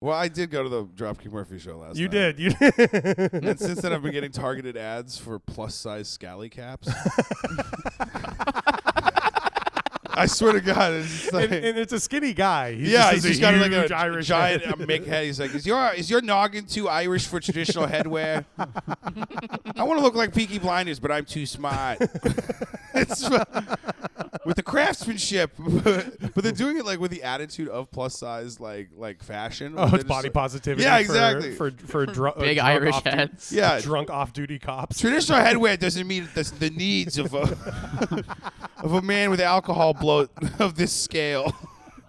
Well, I did go to the Dropkick Murphy show last night. You did. And since then, I've been getting targeted ads for plus-size scally caps. I swear to God, it's just like, and it's a skinny guy. He's he's got like a a Irish giant head. big head. He's like, is your noggin too Irish for traditional headwear? I want to look like Peaky Blinders, but I'm too smart. It's with the craftsmanship, but they're doing it like with the attitude of plus size, like fashion. Oh, it's body positivity. Yeah, exactly. For Big Irish heads. Yeah, drunk off-duty cops. Traditional headwear doesn't meet the needs of a man with alcohol bloat of this scale.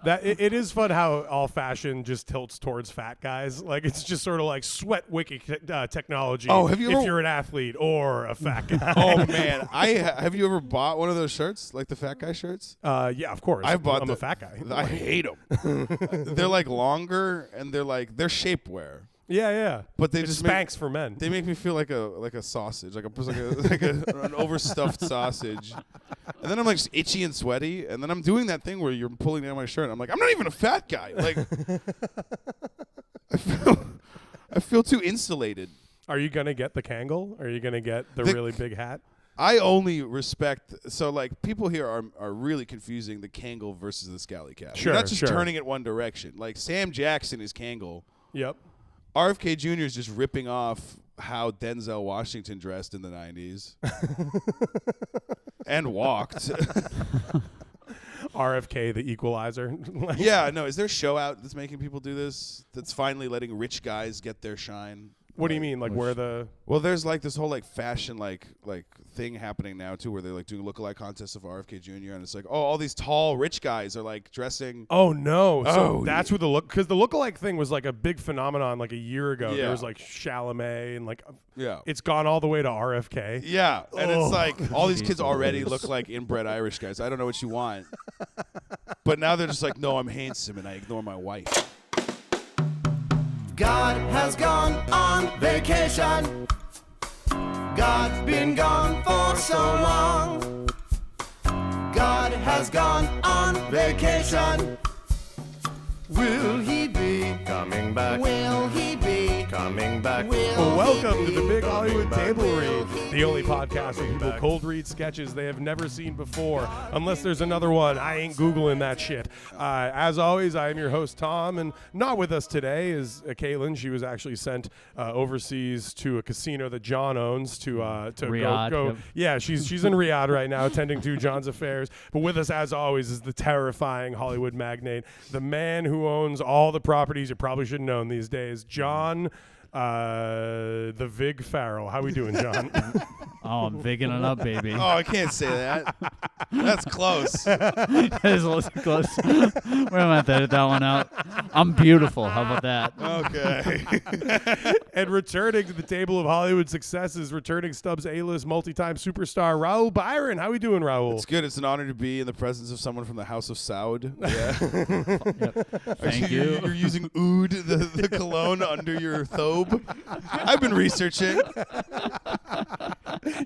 That it is fun how all fashion just tilts towards fat guys. Like it's just sort of like sweat wiki technology. Oh, have you if ever, you're an athlete or a fat guy? Oh man, have you ever bought one of those shirts, like the fat guy shirts? Yeah, of course. I'm a fat guy. I hate them. They're like longer and they're shapewear. Yeah. But they it's just Spanx for men. They make me feel like a sausage, like an overstuffed sausage. And then I'm like just itchy and sweaty, and then I'm doing that thing where you're pulling down my shirt. And I'm like, I'm not even a fat guy. Like, I feel too insulated. Are you gonna get the Kangol? Are you gonna get the really big hat? I only respect like people here are really confusing the Kangol versus the scally cap. Sure, You're not just sure. turning it one direction. Like Sam Jackson is Kangol. Yep. RFK Jr. is just ripping off how Denzel Washington dressed in the 90s and walked. RFK, the equalizer. Yeah, no. Is there a show out that's making people do this? That's finally letting rich guys get their shine? What do you mean? Like where the... Well, there's like this whole like fashion like thing happening now too, where they're like doing lookalike contests of RFK Jr. and it's like, oh, all these tall rich guys are like dressing. Oh no! So Oh, that's where the look, because the lookalike thing was like a big phenomenon like a year ago. Yeah. There was like Chalamet and like Yeah. it's gone all the way to RFK. Yeah, and it's like all these kids Jesus. already look like inbred Irish guys. I don't know what you want. But now they're just like, no, I'm handsome and I ignore my wife. God has gone on vacation. God's been gone for so long. God has gone on vacation. Will he be coming back? Will he be coming back? Well, welcome to the Big Hollywood Table Read, the only podcast where people cold read sketches they have never seen before. Unless there's another one, I ain't Googling that shit. As always, I am your host, Tom, and not with us today is Caitlin. She was actually sent overseas to a casino that John owns to Riyadh, go. yep. Yeah, she's in Riyadh right now, attending to John's affairs. But with us, as always, is the terrifying Hollywood magnate, the man who owns all the properties you probably shouldn't own these days, John, the Vig Farrell. How we doing, John? Oh, I'm bigging it up, baby. Oh, I can't say that. That's close. That is a little close. We're going to have to edit that one out. I'm beautiful. How about that? Okay. And returning to the table of Hollywood successes, returning Stubbs A-list multi-time superstar Raoul Byron. How we doing, Raoul? It's good. It's an honor to be in the presence of someone from the House of Saud. Yeah. Thank you. You're using oud, the cologne, under your thobe. I've been researching.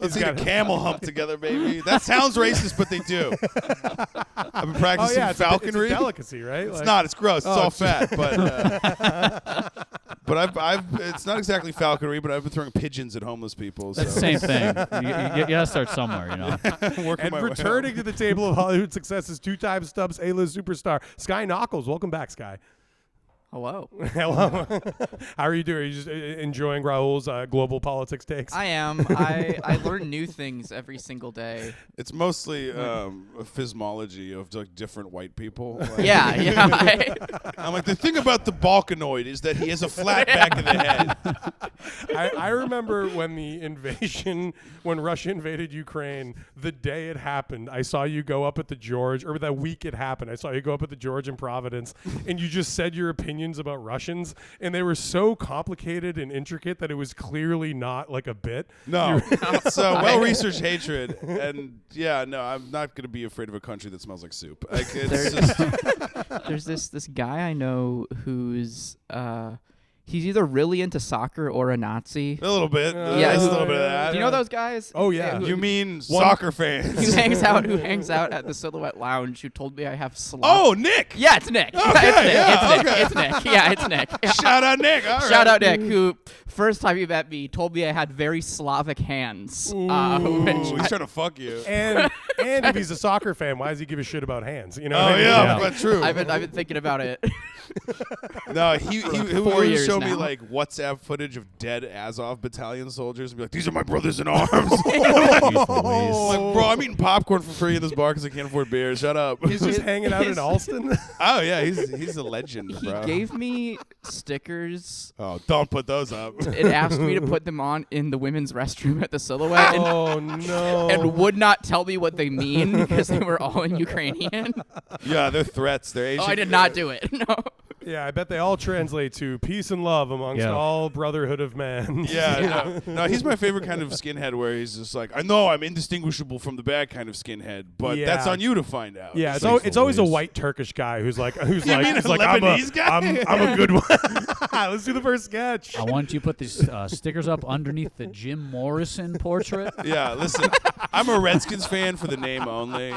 Let's eat a camel hump together, baby. That sounds racist, but they do. I've been practicing falconry. It's a delicacy, right? It's not. It's gross. It's all fat. But I've it's not exactly falconry, but I've been throwing pigeons at homeless people. That's so. the same thing. You got to start somewhere, you know. Working And my way returning up. to the table of Hollywood successes, two-time Stubbs A-list superstar Sky Knuckles. Welcome back, Sky. Hello. Hello. How are you doing? Are you just enjoying Raoul's global politics takes? I am. I learn new things every single day. It's mostly a physmology of like different white people. Like, Yeah. I'm like, the thing about the Balkanoid is that he has a flat back of the head. I remember when the invasion, when Russia invaded Ukraine, the day it happened, I saw you go up at the George, or that week it happened, I saw you go up at the George in Providence, and you just said your opinions about Russians, and they were so complicated and intricate that it was clearly not like a bit. No. It's well-researched hatred. And, yeah, no, I'm not going to be afraid of a country that smells like soup. Like, it's just... There's this guy I know who's He's either really into soccer or a Nazi. A little bit. Yeah, There's a little bit of that. Do you know those guys? Oh, yeah. You mean soccer fans? Who hangs out at the Silhouette Lounge? Who told me I have slop. Oh, Nick. Yeah, it's Nick. Okay, It's Nick. Yeah, it's Nick. Shout out Nick. All right. Shout out Nick, who first time he met me told me I had very Slavic hands. Ooh, he's trying to fuck you. And if he's a soccer fan, why does he give a shit about hands? You know? Oh what I mean? yeah, but true. I've been thinking about it. No, he 4 would years show me now. like WhatsApp footage of dead Azov battalion soldiers and be like, "These are my brothers in arms." Like, bro, I'm eating popcorn for free in this bar because I can't afford beer. Shut up. He's just hanging out in Allston. Oh yeah, he's a legend, He bro. gave me stickers Oh, don't put those up. and asked me to put them on in the women's restroom at the Silhouette. And Oh no! and would not tell me what they mean because they were all in Ukrainian. Yeah, they're threats. They're Asian. Oh, I did not do it. No. Yeah, I bet they all translate to peace and love amongst all brotherhood of man. Yeah, no, he's my favorite kind of skinhead where he's just like, I know I'm indistinguishable from the bad kind of skinhead, but that's on you to find out. Yeah, it's always a white Turkish guy who's like mean a Lebanese guy? I'm a good one. Let's do the first sketch. I want you to put these stickers up underneath the Jim Morrison portrait. Yeah, listen, I'm a Redskins fan for the name only.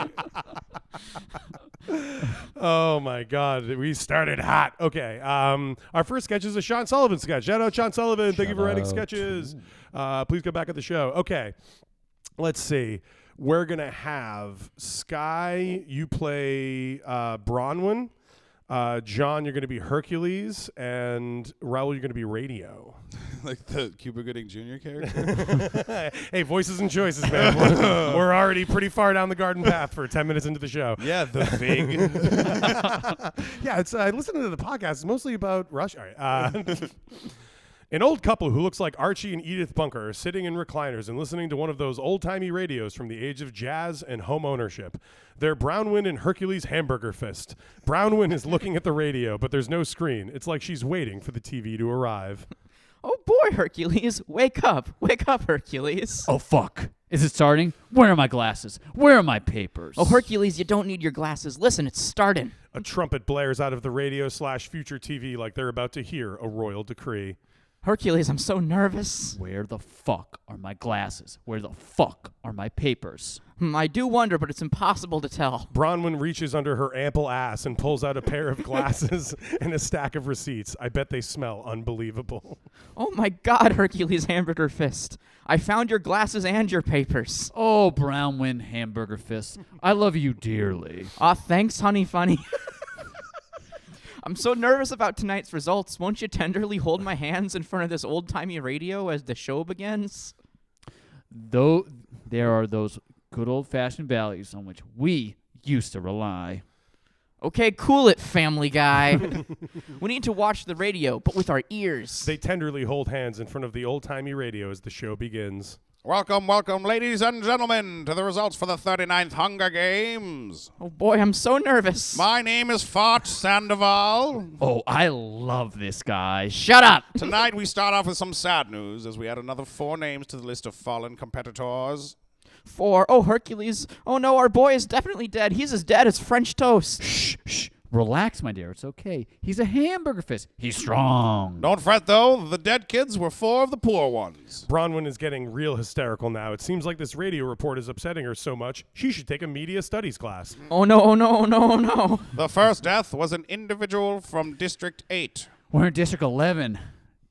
Oh my God, we started hot. Okay, our first sketch is a Sean Sullivan sketch. Shout out Sean Sullivan. Thank you for writing sketches. Please come back at the show. Okay, let's see. We're gonna have Sky. You play Bronwyn. John, you're gonna be Hercules, and Raoul, you're gonna be Radio. Like the Cuba Gooding Jr. character. Hey, voices and choices, man. We're already pretty far down the garden path for 10 minutes into the show. Yeah, the Vig. Yeah, it's listening to the podcast. It's mostly about Russia. All right. An old couple who looks like Archie and Edith Bunker are sitting in recliners and listening to one of those old-timey radios from the age of jazz and home ownership. They're Bronwyn and Hercules Hamburger Fist. Bronwyn is looking at the radio, but there's no screen. It's like she's waiting for the TV to arrive. Oh boy, Hercules, wake up, Hercules. Oh, fuck. Is it starting? Where are my glasses? Where are my papers? Oh, Hercules, you don't need your glasses. Listen, it's starting. A trumpet blares out of the radio/future TV like they're about to hear a royal decree. Hercules, I'm so nervous. Where the fuck are my glasses? Where the fuck are my papers? I do wonder, but it's impossible to tell. Bronwyn reaches under her ample ass and pulls out a pair of glasses and a stack of receipts. I bet they smell unbelievable. Oh my God, Hercules Hamburger Fist. I found your glasses and your papers. Oh, Brownwind Hamburger Fist. I love you dearly. Aw, thanks, honey funny. I'm so nervous about tonight's results. Won't you tenderly hold my hands in front of this old-timey radio as the show begins? Though there are those good old-fashioned values on which we used to rely. Okay, cool it, Family Guy. We need to watch the radio, but with our ears. They tenderly hold hands in front of the old-timey radio as the show begins. Welcome, ladies and gentlemen, to the results for the 39th Hunger Games. Oh boy, I'm so nervous. My name is Fort Sandoval. Oh, I love this guy. Shut up. Tonight we start off with some sad news as we add another 4 names to the list of fallen competitors. 4. Oh, Hercules. Oh no, our boy is definitely dead. He's as dead as French toast. Shh. Relax, my dear. It's okay. He's a hamburger fist. He's strong. Don't fret, though. The dead kids were 4 of the poor ones. Bronwyn is getting real hysterical now. It seems like this radio report is upsetting her so much, she should take a media studies class. Oh no. The first death was an individual from District 8. We're in District 11.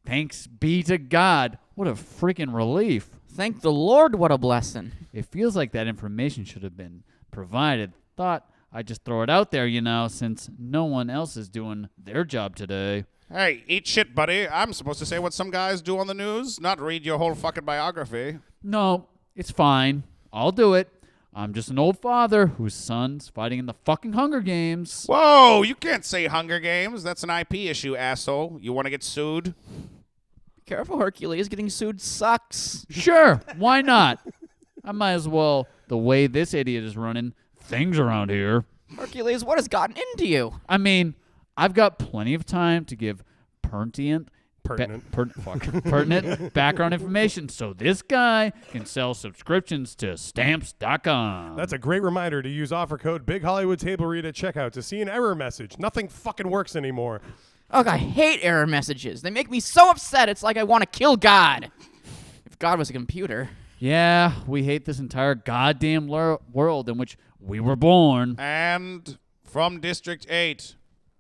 Thanks be to God. What a freaking relief. Thank the Lord, what a blessing. It feels like that information should have been provided. Thought I'd just throw it out there, since no one else is doing their job today. Hey, eat shit, buddy. I'm supposed to say what some guys do on the news, not read your whole fucking biography. No, it's fine. I'll do it. I'm just an old father whose son's fighting in the fucking Hunger Games. Whoa, you can't say Hunger Games. That's an IP issue, asshole. You want to get sued? Careful, Hercules. Getting sued sucks. Sure, why not? I might as well, the way this idiot is running things around here. Hercules, what has gotten into you? I mean, I've got plenty of time to give pertinent background information so this guy can sell subscriptions to stamps.com. That's a great reminder to use offer code Big Hollywood Table Read at checkout to see an error message. Nothing fucking works anymore. Ugh, I hate error messages. They make me so upset. It's like I want to kill God. If God was a computer. Yeah, we hate this entire goddamn world in which we were born. And from District 8,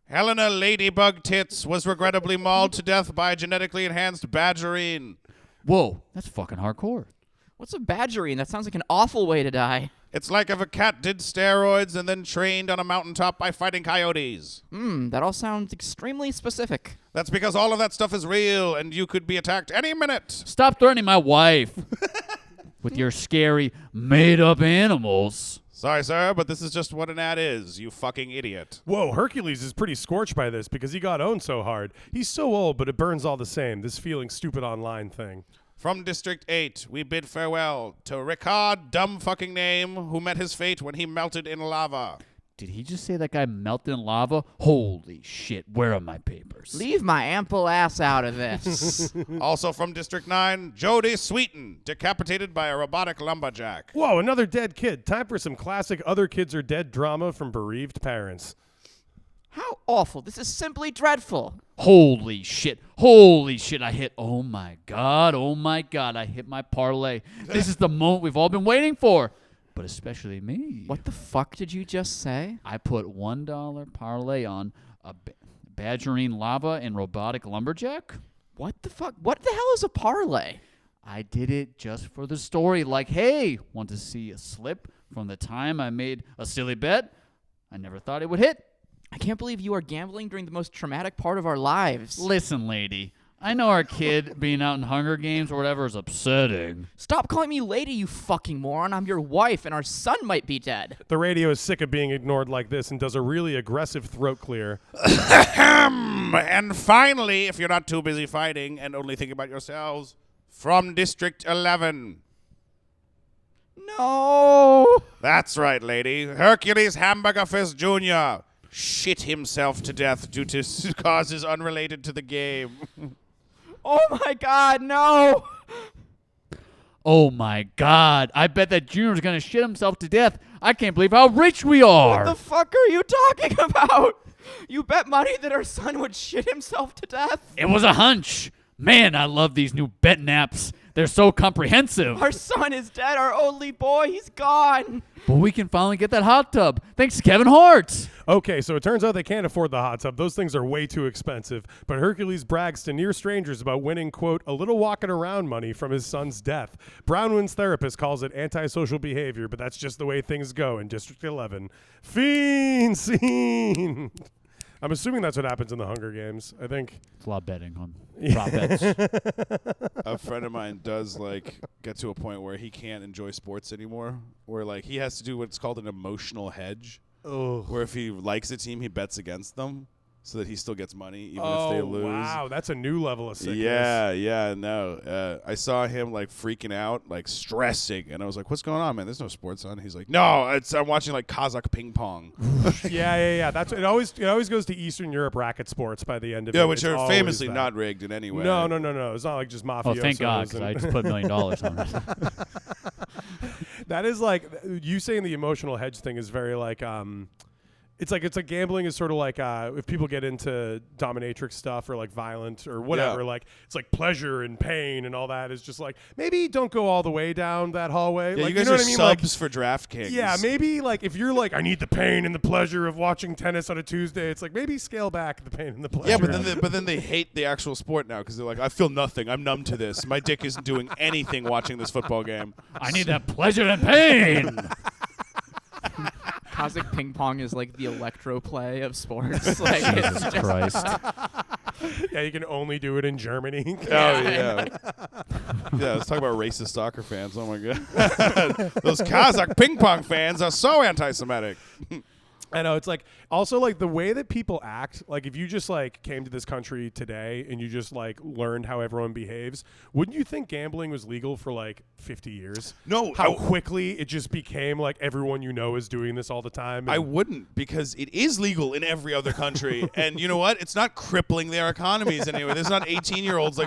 Helena Ladybug Tits was regrettably mauled to death by a genetically enhanced badgerine. Whoa, that's fucking hardcore. What's a badgerine? That sounds like an awful way to die. It's like if a cat did steroids and then trained on a mountaintop by fighting coyotes. That all sounds extremely specific. That's because all of that stuff is real, and you could be attacked any minute. Stop threatening my wife with your scary, made-up animals. Sorry, sir, but this is just what an ad is, you fucking idiot. Whoa, Hercules is pretty scorched by this because he got owned so hard. He's so old, but it burns all the same, this feeling stupid online thing. From District 8, we bid farewell to Ricard, dumb fucking name, who met his fate when he melted in lava. Did he just say that guy melted in lava? Holy shit, where are my papers? Leave my ample ass out of this. Also from District 9, Jody Sweeten, decapitated by a robotic lumberjack. Whoa, another dead kid. Time for some classic Other Kids Are Dead drama from bereaved parents. How awful. This is simply dreadful. Holy shit, I hit, oh my god, I hit my parlay. This is the moment we've all been waiting for, but especially me. What the fuck did you just say? I put $1 parlay on a badgerine lava and robotic lumberjack. What the fuck? What the hell is a parlay? I did it just for the story, like, hey, want to see a slip from the time I made a silly bet? I never thought it would hit. I can't believe you are gambling during the most traumatic part of our lives. Listen, lady, I know our kid being out in Hunger Games or whatever is upsetting. Stop calling me lady, you fucking moron. I'm your wife, and our son might be dead. The radio is sick of being ignored like this and does a really aggressive throat clear. And finally, if you're not too busy fighting and only thinking about yourselves, from District 11. No. That's right, lady. Hercules Hamburger Fist Jr. shit himself to death due to causes unrelated to the game. Oh my god, no. Oh my god, I bet that Junior's gonna shit himself to death. I can't believe how rich we are. What the fuck are you talking about? You bet money that our son would shit himself to death? It was a hunch. Man, I love these new betting apps. They're so comprehensive. Our son is dead, our only boy, he's gone. But we can finally get that hot tub. Thanks to Kevin Hart. Okay, so it turns out they can't afford the hot tub. Those things are way too expensive. But Hercules brags to near strangers about winning, quote, a little walking around money from his son's death. Brownwin's therapist calls it antisocial behavior, but that's just the way things go in District 11. Fiend scene. I'm assuming that's what happens in the Hunger Games. I think It's a lot of betting on prop bets. A friend of mine does get to a point where he can't enjoy sports anymore, where he has to do what's called an emotional hedge, where if he likes a team, he bets against them so that he still gets money even if they lose. Wow, that's a new level of sickness. Yeah, no. I saw him freaking out, stressing, and I was like, "What's going on, man? There's no sports on." He's like, "No, I'm watching Kazakh ping pong." Yeah. That's it. Always goes to Eastern Europe racket sports by the end of it. Yeah, which It's are always famously that. not rigged in any way. No. It's not like just mafiosos. Oh, thank God, because I just put $1 million on it. That is you saying the emotional hedge thing is very it's like gambling is sort of like if people get into dominatrix stuff or violent or whatever, it's like pleasure and pain and all that is just maybe don't go all the way down that hallway. Yeah, you know guys are what I mean? subs for DraftKings. Yeah, maybe if you're I need the pain and the pleasure of watching tennis on a Tuesday, it's maybe scale back the pain and the pleasure. Yeah, but then they hate the actual sport now because they're like, I feel nothing. I'm numb to this. My dick isn't doing anything watching this football game. I need that pleasure and pain. Kazakh ping pong is the electro play of sports. Jesus Christ. Yeah, you can only do it in Germany. Oh, yeah. Yeah, let's talk about racist soccer fans. Oh, my God. Those Kazakh ping pong fans are so anti-Semitic. I know. It's also the way that people act. If you just came to this country today and you just learned how everyone behaves, wouldn't you think gambling was legal for 50 years? No. How quickly it just became everyone you know is doing this all the time. I wouldn't, because it is legal in every other country. And you know what? It's not crippling their economies anyway. There's not 18-year-olds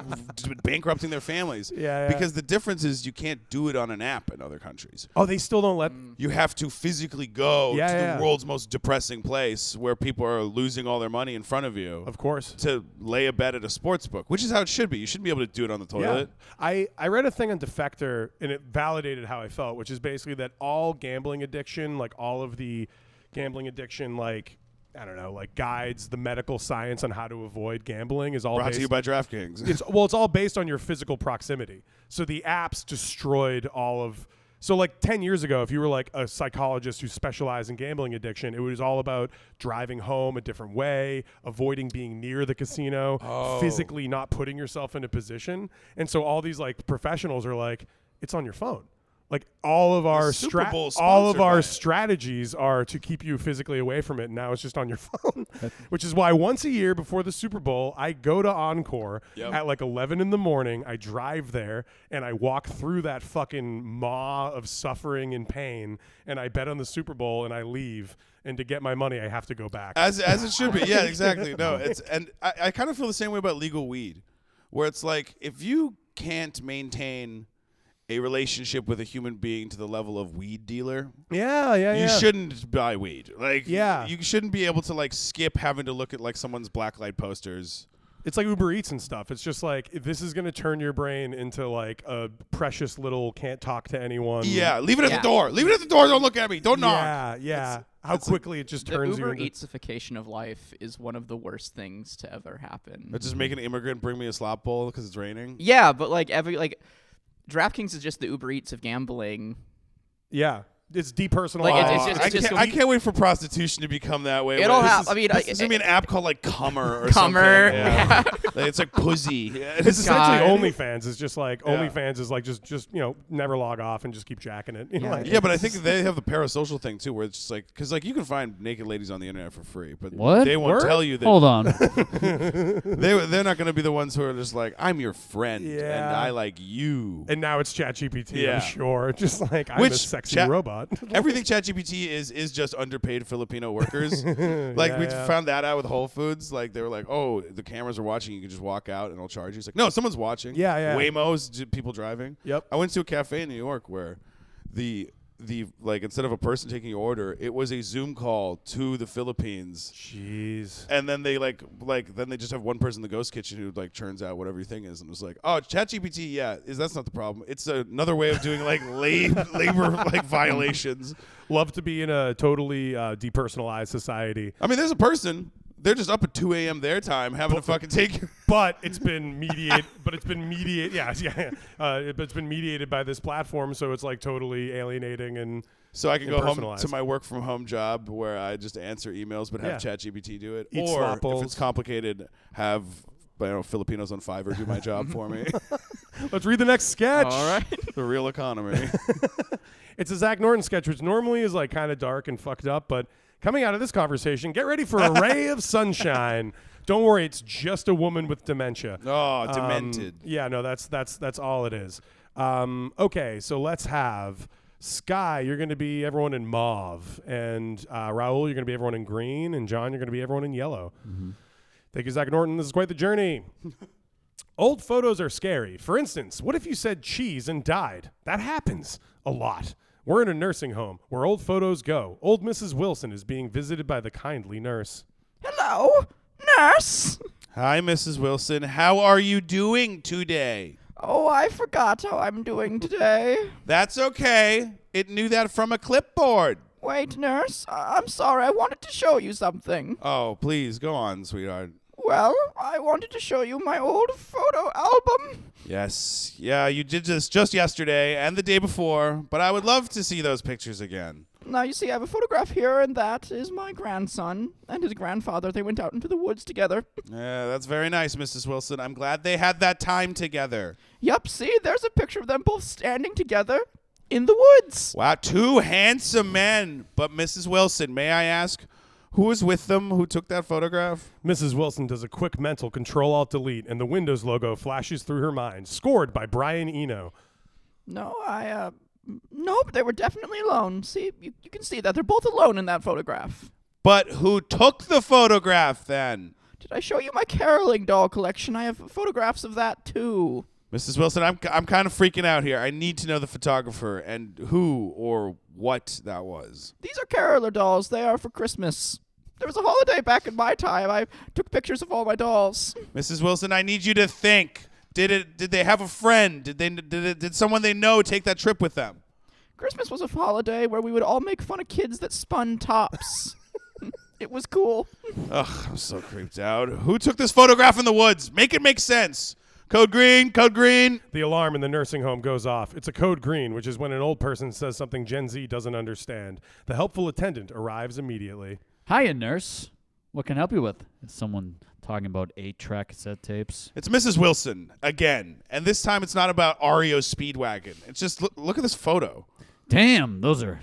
bankrupting their families. Yeah. Because the difference is you can't do it on an app in other countries. Oh, they still don't let. You have to physically go to the world's most most depressing place where people are losing all their money in front of you. Of course. To lay a bet at a sports book, which is how it should be. You shouldn't be able to do it on the toilet. Yeah. I read a thing on Defector, and it validated how I felt, which is basically that all gambling addiction, like all of the gambling addiction, like, I don't know, like guides, the medical science on how to avoid gambling is all Brought based to you by DraftKings. it's all based on your physical proximity. So the apps destroyed all of. So like 10 years ago, if you were like a psychologist who specialized in gambling addiction, it was all about driving home a different way, avoiding being near the casino, physically not putting yourself in a position. And so all these like professionals are like, it's on your phone. Like all of our strategies are to keep you physically away from it. And now it's just on your phone, which is why once a year before the Super Bowl, I go to Encore at like 11 in the morning. I drive there and I walk through that fucking maw of suffering and pain. And I bet on the Super Bowl and I leave. And to get my money, I have to go back. As it should be. Yeah, exactly. No, I kind of feel the same way about legal weed, where it's like if you can't maintain a relationship with a human being to the level of weed dealer, you shouldn't buy weed. Like, you shouldn't be able to like skip having to look at like someone's blacklight posters. It's like Uber Eats and stuff. It's just like, if this is going to turn your brain into like a precious little can't talk to anyone. Yeah, leave it at the door. Leave it at the door. Don't look at me. Don't knock. Yeah. How quickly it just turns you Uber into... Eatsification of life is one of the worst things to ever happen. Just make an immigrant bring me a slop bowl because it's raining. Yeah, but like DraftKings is just the Uber Eats of gambling. Yeah. It's depersonalized. Like I can't wait for prostitution to become that way. It'll happen. I mean, this is gonna be an app called like Cummer or Cummer. something. Yeah. Like, it's like Pussy. It's essentially OnlyFans. It's just like OnlyFans is like just never log off and just keep jacking it. Yeah, but I think they have the parasocial thing too, where it's just like because like you can find naked ladies on the internet for free, but they won't tell you that. Hold on. they're not gonna be the ones who are just like, I'm your friend and I like you. And now it's ChatGPT. I'm sure. Just like I'm a sexy robot. Everything ChatGPT is just underpaid Filipino workers. We found that out with Whole Foods. Like they were like, oh, the cameras are watching. You can just walk out and it'll charge you. It's like, no, someone's watching. Yeah. Waymo's people driving. Yep. I went to a cafe in New York where the like instead of a person taking your order, it was a Zoom call to the Philippines. Jeez. And then they then they just have one person in the ghost kitchen who like churns out whatever your thing is, and it was like, oh, ChatGPT, that's not the problem. It's another way of doing like labor like violations. Love to be in a totally depersonalized society. I mean, there's a person. They're just up at 2 a.m. their time having to fucking take. But it's been mediated. But it's been mediated. But it's been mediated by this platform, so it's like totally alienating and. So I can go home to my work from home job where I just answer emails, but have ChatGPT do it. Eat or slop bowls. If it's complicated, have Filipinos on Fiverr do my job for me. Let's read the next sketch. All right. The real economy. It's a Zach Norton sketch, which normally is like kind of dark and fucked up, but. Coming out of this conversation, get ready for a ray of sunshine. Don't worry, it's just a woman with dementia. Oh, demented. That's all it is. Okay, so let's have Sky. You're going to be everyone in mauve, and Raoul, you're going to be everyone in green, and John, you're going to be everyone in yellow. Mm-hmm. Thank you, Zach Norton. This is quite the journey. Old photos are scary. For instance, what if you said cheese and died? That happens a lot. We're in a nursing home where old photos go. Old Mrs. Wilson is being visited by the kindly nurse. Hello, nurse. Hi, Mrs. Wilson. How are you doing today? Oh, I forgot how I'm doing today. That's okay. It knew that from a clipboard. Wait, nurse. I'm sorry. I wanted to show you something. Oh, please, go on, sweetheart. Well, I wanted to show you my old photo album. Yes. Yeah, you did this just yesterday and the day before, but I would love to see those pictures again. Now, you see, I have a photograph here, and that is my grandson and his grandfather. They went out into the woods together. Yeah, that's very nice, Mrs. Wilson. I'm glad they had that time together. Yup, see, there's a picture of them both standing together in the woods. Wow, two handsome men. But Mrs. Wilson, may I ask, who was with them who took that photograph? Mrs. Wilson does a quick mental Control-Alt-Delete, and the Windows logo flashes through her mind. Scored by Brian Eno. No, no, but they were definitely alone. See, you can see that. They're both alone in that photograph. But who took the photograph then? Did I show you my caroling doll collection? I have photographs of that, too. Mrs. Wilson, I'm kind of freaking out here. I need to know the photographer and who or what that was. These are caroler dolls. They are for Christmas. There was a holiday back in my time. I took pictures of all my dolls. Mrs. Wilson, I need you to think. Did they have a friend? Did someone they know take that trip with them? Christmas was a holiday where we would all make fun of kids that spun tops. It was cool. Ugh, I'm so creeped out. Who took this photograph in the woods? Make it make sense. Code green, code green. The alarm in the nursing home goes off. It's a code green, which is when an old person says something Gen Z doesn't understand. The helpful attendant arrives immediately. Hiya, nurse. What can I help you with? Is someone talking about 8-track cassette tapes? It's Mrs. Wilson again, and this time it's not about REO Speedwagon. It's just look at this photo. Damn, those are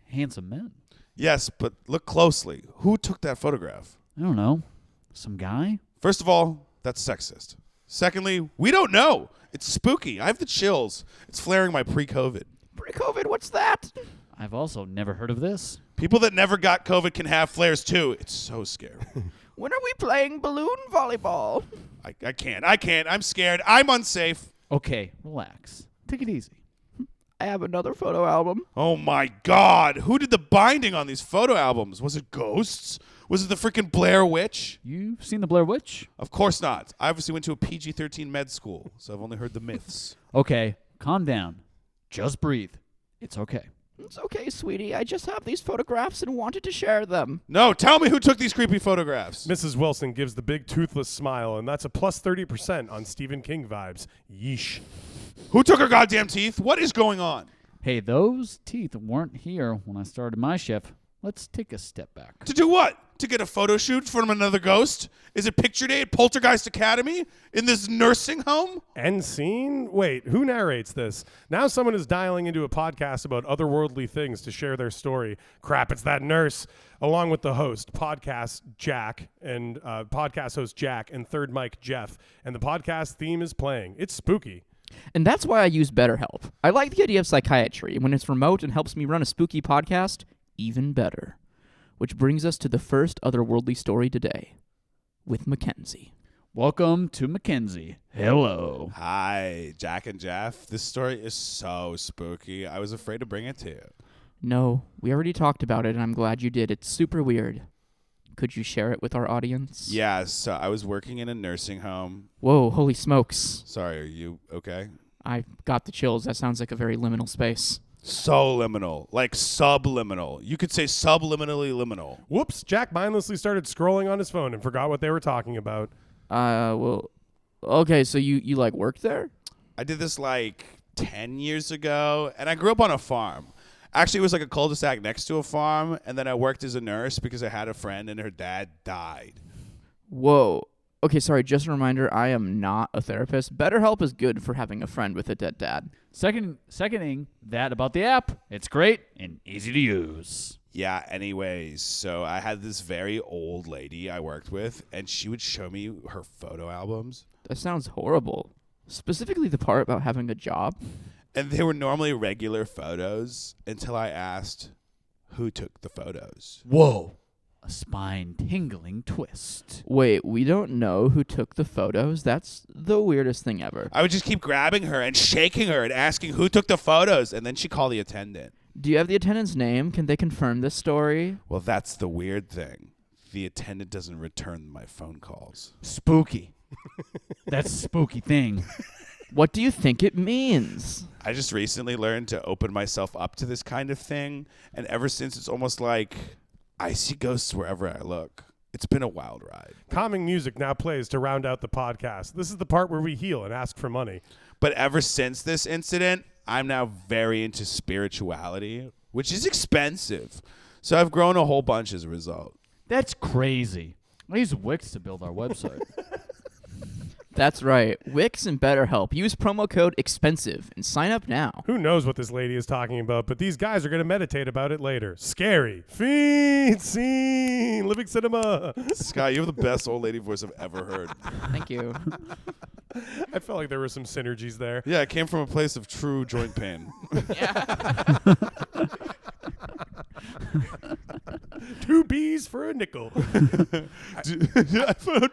handsome men. Yes, but look closely. Who took that photograph? I don't know. Some guy? First of all, that's sexist. Secondly, we don't know. It's spooky. I have the chills. It's flaring my pre-COVID. Pre-COVID, what's that? I've also never heard of this. People that never got COVID can have flares too. It's so scary. When are we playing balloon volleyball? I can't. I'm scared. I'm unsafe. Okay, relax. Take it easy. I have another photo album. Oh my God. Who did the binding on these photo albums? Was it ghosts? Was it the freaking Blair Witch? You've seen the Blair Witch? Of course not. I obviously went to a PG-13 med school, so I've only heard the myths. Okay, calm down. Just breathe. It's okay. It's okay, sweetie. I just have these photographs and wanted to share them. No, tell me who took these creepy photographs. Mrs. Wilson gives the big toothless smile, and that's a plus 30% on Stephen King vibes. Yeesh. Who took her goddamn teeth? What is going on? Hey, those teeth weren't here when I started my shift. Let's take a step back. To do what? To get a photo shoot from another ghost? Is it picture day at Poltergeist Academy? In this nursing home? End scene? Wait, who narrates this? Now someone is dialing into a podcast about otherworldly things to share their story. Crap, it's that nurse. Along with the host, podcast host Jack, and third mic Jeff. And the podcast theme is playing. It's spooky. And that's why I use BetterHelp. I like the idea of psychiatry. When it's remote and helps me run a spooky podcast, even better. Which brings us to the first otherworldly story today, with Mackenzie. Welcome to Mackenzie. Hello. Hi, Jack and Jeff. This story is so spooky. I was afraid to bring it to you. No, we already talked about it, and I'm glad you did. It's super weird. Could you share it with our audience? Yeah, so I was working in a nursing home. Whoa, holy smokes. Sorry, are you okay? I got the chills. That sounds like a very liminal space. So liminal, like subliminal. You could say subliminally liminal. Whoops, Jack mindlessly started scrolling on his phone and forgot what they were talking about. Well, okay, so you like worked there? I did this like 10 years ago, and I grew up on a farm. Actually, it was like a cul-de-sac next to a farm, and then I worked as a nurse because I had a friend and her dad died. Whoa. Okay, sorry, just a reminder, I am not a therapist. BetterHelp is good for having a friend with a dead dad. Seconding that about the app, it's great and easy to use. Yeah, anyways, so I had this very old lady I worked with, and she would show me her photo albums. That sounds horrible. Specifically the part about having a job. And they were normally regular photos until I asked who took the photos. Whoa. A spine-tingling twist. Wait, we don't know who took the photos? That's the weirdest thing ever. I would just keep grabbing her and shaking her and asking who took the photos, and then she'd call the attendant. Do you have the attendant's name? Can they confirm this story? Well, that's the weird thing. The attendant doesn't return my phone calls. Spooky. That's a spooky thing. What do you think it means? I just recently learned to open myself up to this kind of thing, and ever since it's almost like I see ghosts wherever I look. It's been a wild ride. Calming music now plays to round out the podcast. This is the part where we heal and ask for money. But ever since this incident, I'm now very into spirituality, which is expensive. So I've grown a whole bunch as a result. That's crazy. I use Wix to build our website. That's right. Wix and BetterHelp. Use promo code EXPENSIVE and sign up now. Who knows what this lady is talking about, but these guys are going to meditate about it later. Scary. Fiend. Scene. Living cinema. Scott, you have the best old lady voice I've ever heard. Thank you. I felt like there were some synergies there. Yeah, it came from a place of true joint pain. 2 B's for a nickel. I found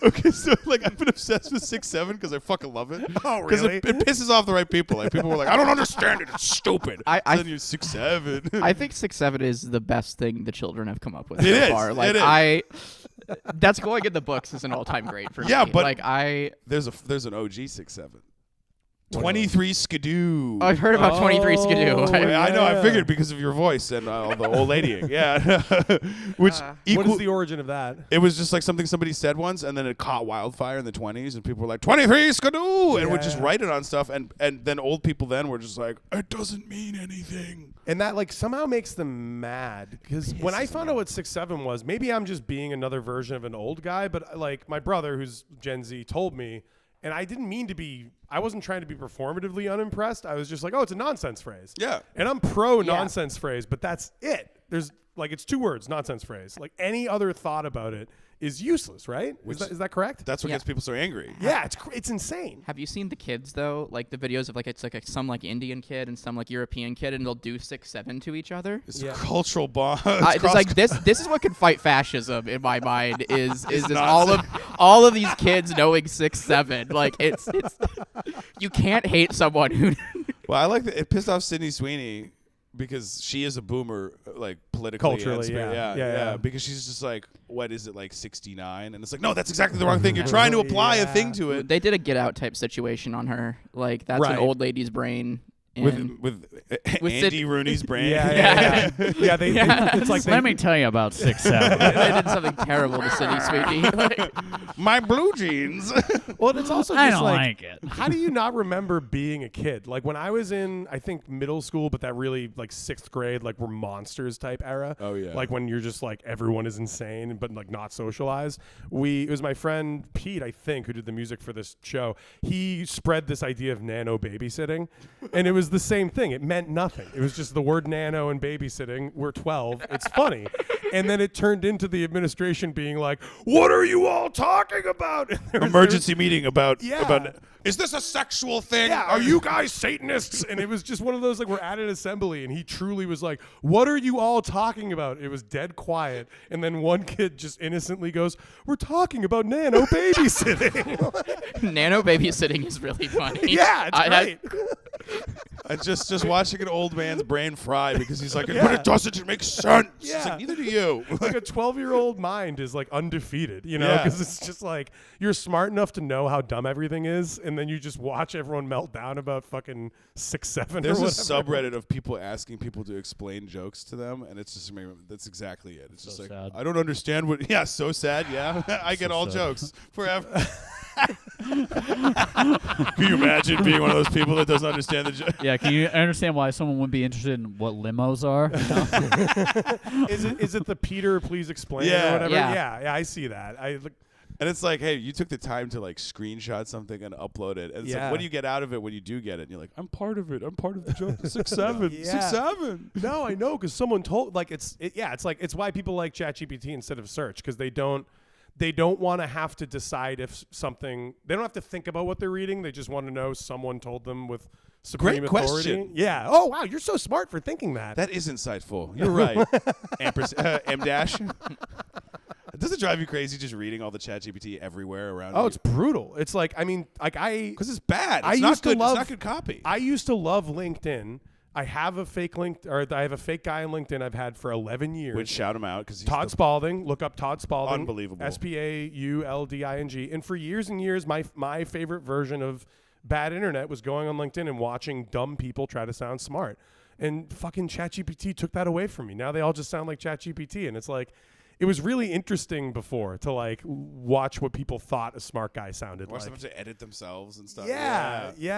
okay, so like I've been obsessed with 6'7" because I fucking love it. Oh, Because really? it pisses off the right people. Like people were like, I don't understand it. It's stupid. Then you're 6'7". I think 6'7" is the best thing the children have come up with It so is. far. Like It is. that's going in the books as an all-time great for Yeah, me. but- like There's an OG 6'7". 23 Skidoo. I've heard about 23 Skidoo. Oh, I know. I yeah. figured because of your voice and the old ladying. Yeah. Which What equal. is the origin of that? It was just like something somebody said once, and then it caught wildfire in the 20s, and people were like, 23 Skidoo! And would just Yeah. write it on stuff, and then old people then were just like, it doesn't mean anything. And that like somehow makes them mad because when I found out what 6'7" was, maybe I'm just being another version of an old guy, but like my brother who's Gen Z told me, and I didn't mean to be, I wasn't trying to be performatively unimpressed. I was just like, oh, it's a nonsense phrase. Yeah. And I'm pro nonsense phrase, but that's it. There's like, it's 2 words, nonsense phrase. Like any other thought about it is useless, right? Is that correct? That's what Yeah. gets people so angry. Yeah, it's insane. Have you seen the kids though? Like the videos of like it's like some like Indian kid and some like European kid, and they'll do 6'7" to each other. It's a cultural bond. It's like this is what could fight fascism in my mind is all of these kids knowing 6'7". Like it's you can't hate someone who Well, I like that it pissed off Sydney Sweeney because she is a boomer, like politically. Culturally, and yeah. Because she's just like, what is it, like 69? And it's like, no, that's exactly the wrong thing. You're trying to apply a thing to it. they did a Get Out type situation on her. Like that's Right. an old lady's brain. With With Andy Sid- Rooney's brain. Yeah. They it's like Let me tell you about 6'7". they did something terrible to Sydney Sweeney. Like, My blue jeans. well, it's also I just don't like it. How do you not remember being a kid? Like when I was in, I think middle school, but that really like 6th grade, like we're monsters type era. Oh, yeah. Like when you're just like everyone is insane, but like not socialized. It was my friend Pete, I think, who did the music for this show. He spread this idea of nano babysitting, and it was the same thing. It meant nothing. It was just the word nano and babysitting. We're 12. It's funny. And then it turned into the administration being like, what are you all talking about? Emergency meeting about Yeah. is this a sexual thing? Yeah, are you guys Satanists? And it was just one of those, like, we're at an assembly, and he truly was like, what are you all talking about? It was dead quiet. And then one kid just innocently goes, we're talking about nano babysitting. nano babysitting is really funny. Yeah, it's great. Just watching an old man's brain fry because he's like, but it doesn't make sense. It's Yeah. like, neither do you. Like a 12-year-old mind is like undefeated, you know, Yeah. because it's just like you're smart enough to know how dumb everything is, and then you just watch everyone melt down about fucking 6'7". There's or a whatever. subreddit of people asking people to explain jokes to them, and it's just that's exactly it. It's just like, sad. I don't understand what. Yeah, so sad. Yeah, I get all sad. jokes forever. Can you imagine being one of those people that doesn't understand the joke? Yeah, can you understand why someone would be interested in what limos are? You know? Is it the Peter, please explain Yeah. or whatever? Yeah. Yeah, I see that. And it's like, hey, you took the time to like screenshot something and upload it. And it's Yeah. like, what do you get out of it when you do get it? And you're like, I'm part of it. I'm part of the joke. 6'7". Yeah. 6'7". No, I know, because someone told, like, it's like, it's why people like ChatGPT instead of search, because they don't want to have to decide if something, they don't have to think about what they're reading. They just want to know someone told them with supreme Great authority. question. Yeah. Oh, wow. You're so smart for thinking that. That is insightful. You're right. M dash. Does it drive you crazy just reading all the ChatGPT everywhere around you? It's brutal. It's like, I mean, like because it's bad. I It's not used to good. love- It's not good copy. I used to love LinkedIn. I have a fake I have a fake guy on LinkedIn I've had for 11 years. Would shout him out because Todd Spalding. Look up Todd Spalding. Unbelievable. SPAULDING. And for years and years, my favorite version of bad internet was going on LinkedIn and watching dumb people try to sound smart. And fucking ChatGPT took that away from me. Now they all just sound like ChatGPT. And it's like, it was really interesting before to like watch what people thought a smart guy sounded Watch like. them have to edit themselves and stuff. Yeah. And you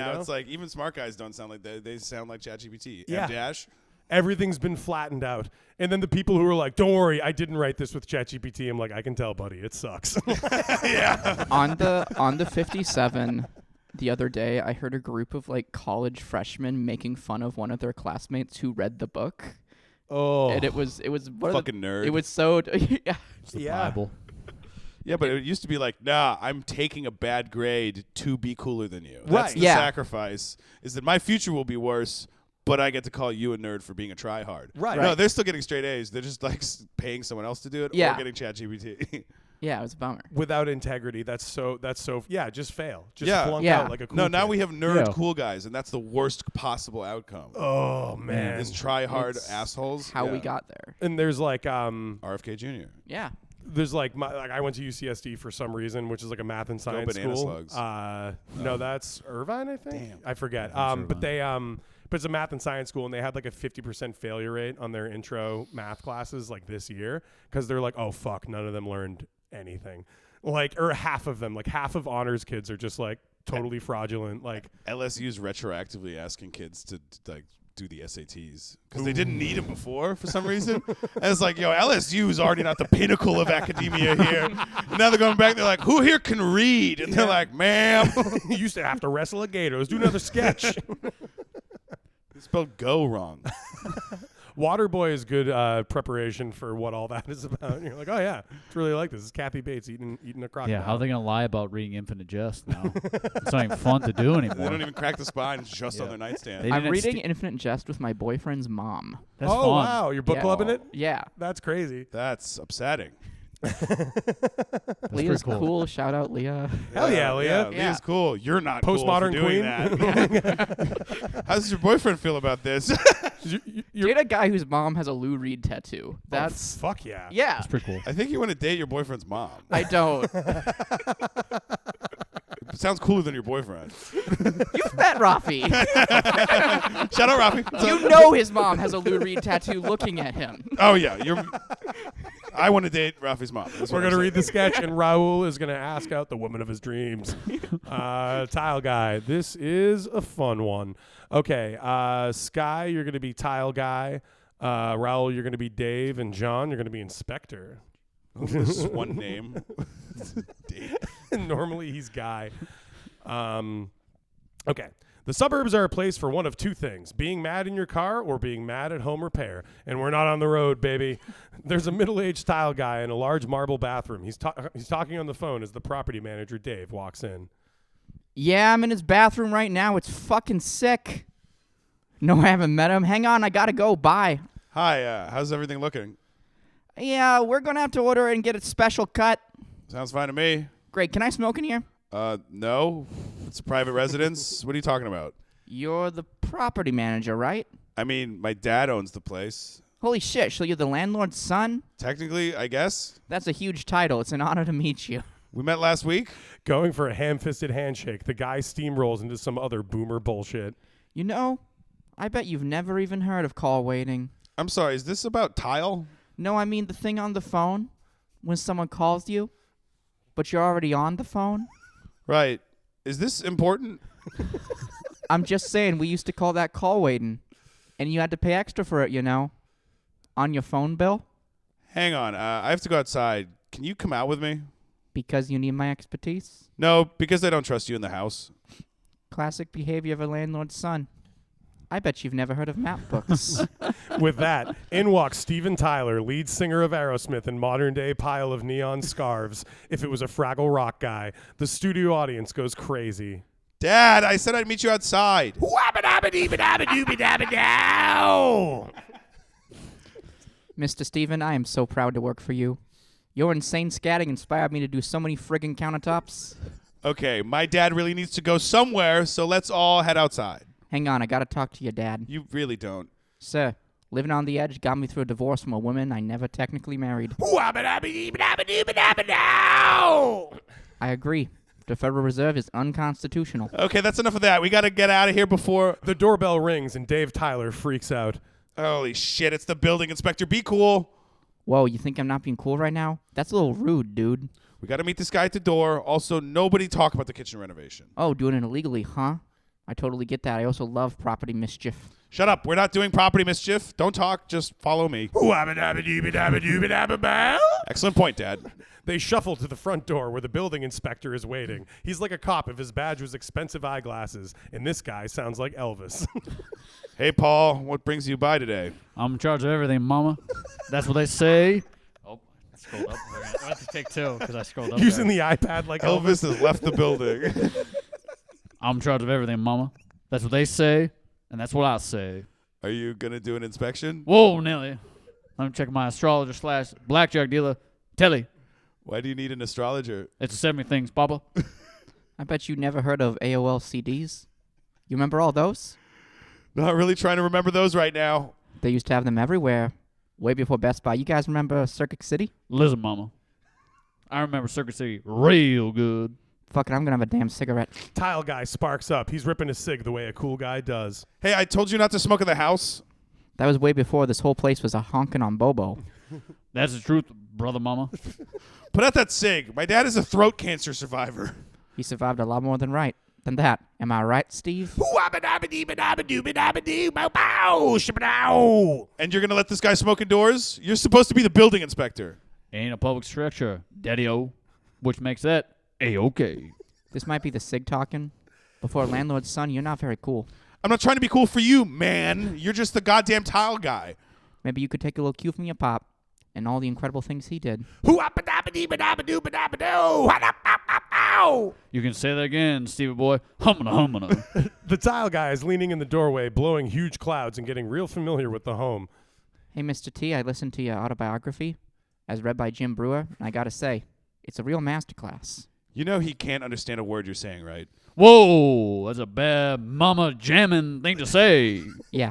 now know? it's like even smart guys don't sound like that. They sound like ChatGPT. Yeah. M dash. Everything's been flattened out. And then the people who are like, don't worry, I didn't write this with ChatGPT. I'm like, I can tell, buddy, it sucks. on the 57 the other day, I heard a group of like college freshmen making fun of one of their classmates who read the book. Oh. And it was one of Fucking nerd. It was so yeah. It's the Yeah. Bible. Yeah, but it used to be like, nah, I'm taking a bad grade to be cooler than you. Right. That's the Yeah. sacrifice. Is that my future will be worse, but I get to call you a nerd for being a tryhard. Right. No, they're still getting straight A's. They're just like paying someone else to do it Yeah. or getting ChatGPT. Yeah, it was a bummer. Without integrity, that's so yeah, just fail. Just Yeah. flunk Yeah. out like a cool No, now kid. we have nerd Yeah. cool guys, and that's the worst possible outcome. Oh man. Is tryhard It's assholes. How we Yeah. got there. And there's like RFK Jr. Yeah. there's like I went to UCSD for some reason, which is like a math and science banana school. slugs. No, that's Irvine, I think. Damn. I forget. Irvine. But they but it's a math and science school, and they had like a 50% failure rate on their intro math classes like this year because they're like, oh fuck, none of them learned anything. Like, or half of them, like half of honors kids are just like totally fraudulent. Like LSU's retroactively asking kids to like do the SATs because they didn't need them before for some reason. And it's like, yo, LSU is already not the pinnacle of academia here. And now they're going back. They're like, who here can read? And they're like, ma'am, you used to have to wrestle a gator. Let's do another sketch. they spelled go wrong. Waterboy is good preparation for what all that is about. And you're like, oh yeah, it's really like this. This is Kathy Bates eating a crocodile. Yeah, how are they gonna lie about reading Infinite Jest now? It's not even fun to do They anymore. don't even crack the spine. It's just on Yeah. their nightstand. They I'm didn't reading st- Infinite Jest with my boyfriend's mom. That's oh fun. wow, you're book Yeah. clubbing it? Yeah. That's crazy. That's upsetting. That's Leah's pretty cool. Shout out, Leah. Hell yeah, Leah. Yeah. Leah's cool. You're not Postmodern cool for doing queen. that. How does your boyfriend feel about this? You're, Date a guy whose mom has a Lou Reed tattoo. That's fuck yeah. yeah. That's pretty cool. I think you want to date your boyfriend's mom. I don't. It sounds cooler than your boyfriend. You've met Rafi. Shout out, Rafi. You know his mom has a Lou Reed tattoo looking at him. Oh yeah, I want to date Rafi's mom. That's We're what I'm gonna read the saying. sketch, and Raoul is gonna ask out the woman of his dreams. Tile guy, this is a fun one. Okay, Sky, you're gonna be Tile guy. Raoul, you're gonna be Dave, and John, you're gonna be Inspector. This is one name. Date. Normally he's Guy. Okay. The suburbs are a place for one of two things, being mad in your car or being mad at home repair. And we're not on the road, baby. There's a middle-aged tile guy in a large marble bathroom. He's talking on the phone as the property manager, Dave, walks in. Yeah, I'm in his bathroom right now. It's fucking sick. No, I haven't met him. Hang on, I gotta go. Bye. Hi, how's everything looking? Yeah, we're gonna have to order it and get a special cut. Sounds fine to me. Great. Can I smoke in here? No. It's a private residence. What are you talking about? You're the property manager, right? I mean, my dad owns the place. Holy shit, so you're the landlord's son? Technically, I guess. That's a huge title. It's an honor to meet you. We met last week. Going for a ham-fisted handshake, the guy steamrolls into some other boomer bullshit. You know, I bet you've never even heard of call waiting. I'm sorry, is this about tile? No, I mean the thing on the phone when someone calls you, but you're already on the phone. Right. Is this important? I'm just saying, we used to call that call waiting, and you had to pay extra for it, you know, on your phone bill, Hang on. I have to go outside. Can you come out with me? because you need my expertise. No, because I don't trust you in the house. Classic behavior of a landlord's son. I bet you've never heard of map books. With that, in walks Steven Tyler, lead singer of Aerosmith and modern-day pile of neon scarves. If it was a Fraggle Rock guy, the studio audience goes crazy. Dad, I said I'd meet you outside. Mr. Steven, I am so proud to work for you. Your insane scatting inspired me to do so many friggin' countertops. Okay, my dad really needs to go somewhere, so let's all head outside. Hang on, I gotta talk to your dad. You really don't. Sir, living on the edge got me through a divorce from a woman I never technically married. I agree. The Federal Reserve is unconstitutional. Okay, that's enough of that. We got to get out of here before... The doorbell rings and Dave Tyler freaks out. Holy shit, it's the building inspector. Be cool. Whoa, you think I'm not being cool right now? That's a little rude, dude. We got to meet this guy at the door. Also, nobody talk about the kitchen renovation. Oh, doing it illegally, huh? I totally get that. I also love property mischief. Shut up. We're not doing property mischief. Don't talk. Just follow me. Excellent point, Dad. They shuffle to the front door where the building inspector is waiting. He's like a cop if his badge was expensive eyeglasses, and this guy sounds like Elvis. Hey, Paul, what brings you by today? I'm in charge of everything, mama. That's what they say. Oh, I scrolled up. I have to take two because I scrolled up. Using there. the iPad like Elvis. Elvis has left the building. I'm in charge of everything, mama. That's what they say, and that's what I say. Are you going to do an inspection? Whoa, Nelly. Let me check my astrologer / blackjack dealer. Telly. Why do you need an astrologer? It's 70 things, Papa. I bet you never heard of AOL CDs. You remember all those? Not really trying to remember those right now. They used to have them everywhere, way before Best Buy. You guys remember Circuit City? Listen, Mama. I remember Circuit City real good. Fuck it, I'm gonna have a damn cigarette. Tile guy sparks up. He's ripping a cig the way a cool guy does. Hey, I told you not to smoke in the house. That was way before this whole place was a honkin' on Bobo. That's the truth, brother Mama. Put out that cig. My dad is a throat cancer survivor. He survived a lot more than that. Am I right, Steve? And you're going to let this guy smoke indoors? You're supposed to be the building inspector. Ain't a public structure, Daddy-O, which makes that A-okay. This might be the Sig talking. Before landlord's son, you're not very cool. I'm not trying to be cool for you, man. You're just the goddamn tile guy. Maybe you could take a little cue from your pop and all the incredible things he did. You can say that again, Stevie boy. Humana. The tile guy is leaning in the doorway, blowing huge clouds and getting real familiar with the home. Hey, Mr. T, I listened to your autobiography, as read by Jim Brewer, and I gotta say, it's a real masterclass. You know he can't understand a word you're saying, right? Whoa, that's a bad mama jamming thing to say. Yeah.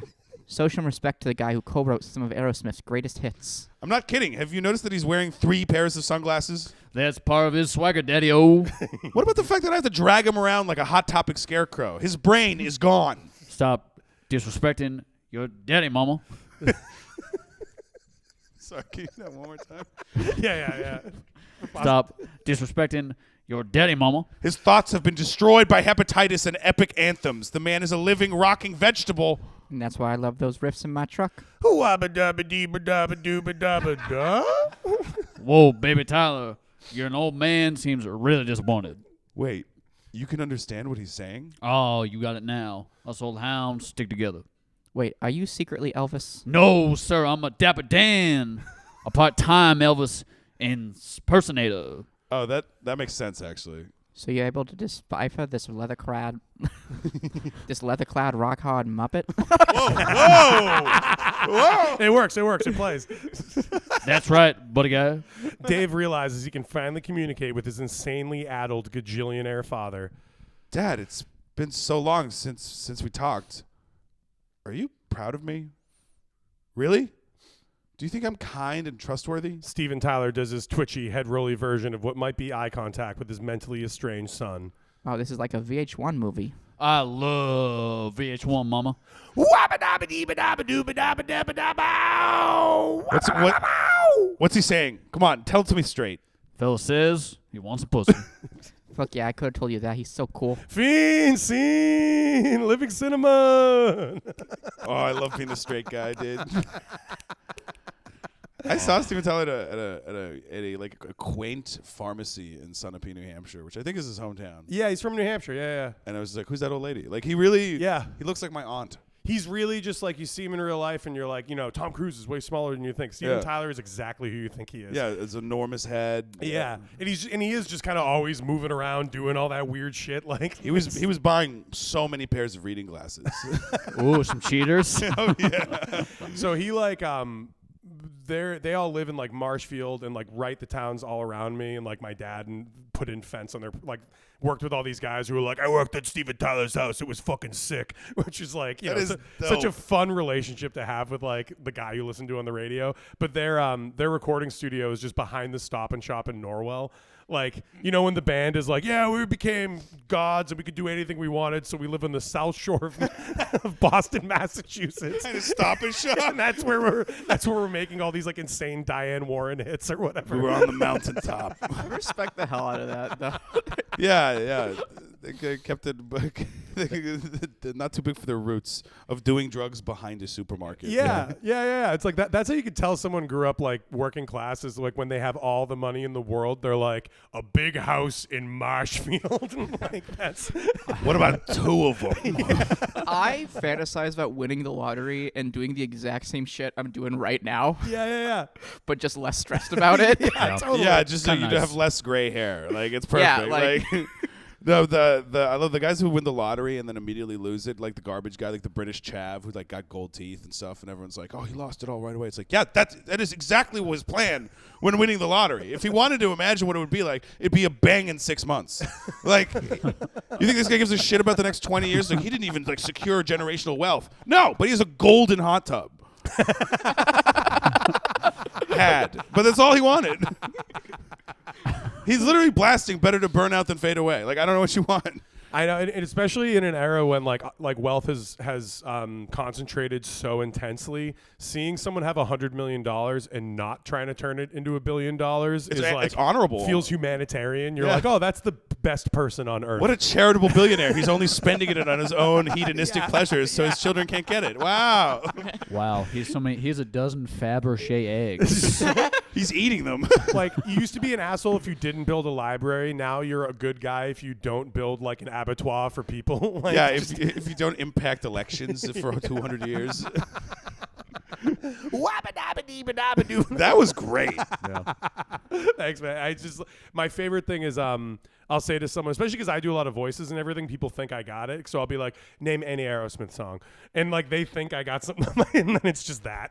Show some respect to the guy who co-wrote some of Aerosmith's greatest hits. I'm not kidding. Have you noticed that he's wearing 3 pairs of sunglasses? That's part of his swagger, Daddy-O. What about the fact that I have to drag him around like a Hot Topic scarecrow? His brain is gone. Stop disrespecting your daddy, Mama. Sorry, can you do that one more time? Yeah. Stop disrespecting your daddy, Mama. His thoughts have been destroyed by hepatitis and epic anthems. The man is a living, rocking vegetable. And that's why I love those riffs in my truck. Whoa, baby Tyler. You're an old man. Seems really disappointed. Wait, you can understand what he's saying? Oh, you got it now. Us old hounds stick together. Wait, are you secretly Elvis? No, sir. I'm a Dapper Dan. A part-time Elvis impersonator. Oh, that makes sense, actually. So you're able to decipher this leather-clad rock-hard Muppet? Whoa! It works. It plays. That's right, buddy guy. Dave realizes he can finally communicate with his insanely addled gajillionaire father. Dad, it's been so long since we talked. Are you proud of me? Really? Do you think I'm kind and trustworthy? Steven Tyler does his twitchy, head-rolly version of what might be eye contact with his mentally estranged son. Oh, this is like a VH1 movie. I love VH1, Mama. What's he saying? Come on, tell it to me straight. Fella says he wants a pussy. Fuck yeah, I could have told you that. He's so cool. Fiend scene, living cinema. Oh, I love being a straight guy, dude. I saw Steven Tyler at a quaint pharmacy in Sunapee, New Hampshire, which I think is his hometown. Yeah, he's from New Hampshire. Yeah. And I was like, "Who's that old lady?" Like, he really, Yeah. he looks like my aunt. He's really just like, you see him in real life and you're like, Tom Cruise is way smaller than you think. Steven Tyler is exactly who you think he is. Yeah, it's an enormous head. Yeah. And he is just kind of always moving around doing all that weird shit. Like He was buying so many pairs of reading glasses. Ooh, some cheaters. Oh yeah. So he they all live in like Marshfield and like right the towns all around me, and like my dad and put in fence on their like worked with all these guys who were like, I worked at Steven Tyler's house, it was fucking sick, which is like such a fun relationship to have with like the guy you listen to on the radio. But their recording studio is just behind the Stop and Shop in Norwell. Like, when the band is like, yeah, we became gods and we could do anything we wanted, so we live on the South Shore of Boston, Massachusetts. And Stop and Shop. And that's where we're making all these like insane Diane Warren hits or whatever. We were on the mountaintop. I respect the hell out of that, though. Yeah. They kept it not too big for their roots of doing drugs behind a supermarket. Yeah. It's like that. That's how you could tell someone grew up like working class, is like when they have all the money in the world, they're like a big house in Marshfield. Like that's. What about 2 of them? I fantasize about winning the lottery and doing the exact same shit I'm doing right now, Yeah. but just less stressed about it. Totally. Yeah, just so Kinda you nice. have less gray hair. Like, it's perfect. Yeah, like- No, I love the guys who win the lottery and then immediately lose it, like the garbage guy, like the British chav who like got gold teeth and stuff, and everyone's like, "Oh, he lost it all right away." It's like, yeah, that is exactly what was planned when winning the lottery. If he wanted to imagine what it would be like, it'd be a bang in 6 months. Like, you think this guy gives a shit about the next 20 years? Like, he didn't even like secure generational wealth. No, but he has a golden hot tub. But that's all he wanted. He's literally blasting better to burn out than fade away. Like, I don't know what you want. I know, and especially in an era when like wealth has concentrated so intensely, seeing someone have $100 million and not trying to turn it into $1 billion is like it's honorable. Feels humanitarian. You're like, oh, that's the best person on earth. What a charitable billionaire. He's only spending it on his own hedonistic pleasures, so his children can't get it. Wow. Wow, he has a dozen Fabergé eggs. He's eating them. Like, you used to be an asshole if you didn't build a library. Now you're a good guy if you don't build like an abattoir for people. Like, yeah, if you don't impact elections for 200 years. That was great. Yeah. Thanks, man. My favorite thing is I'll say to someone, especially because I do a lot of voices and everything, people think I got it. So I'll be like, name any Aerosmith song. And like they think I got something, and then it's just that.